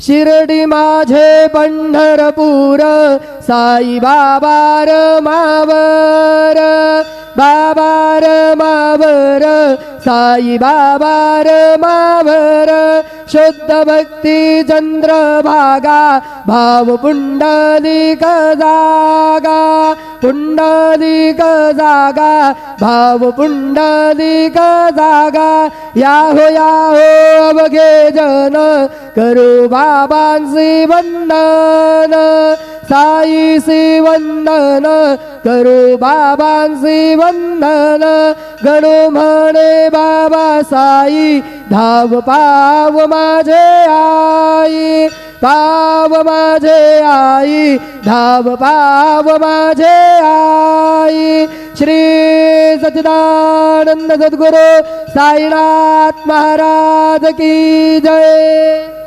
शिर्डी माझे पंढरपूर साई बाबा मावर बाबार मावर साई बाबार मावर शुद्ध भक्ती चंद्रभागा भाव पुंडलिक जागा पुंडलिक जागा भाव पुंडलिक जागा याहो अवघे जन करू बाबांसी वंदन साईसी वंदन करू बाबांसी वंदन गणू म्हणे बाबा साई धाव पाव माझे आई पाव माझे आई धाव पाव माझे आई श्री सच्चिदानंद सद्गुरु साईनाथ महाराज की जय।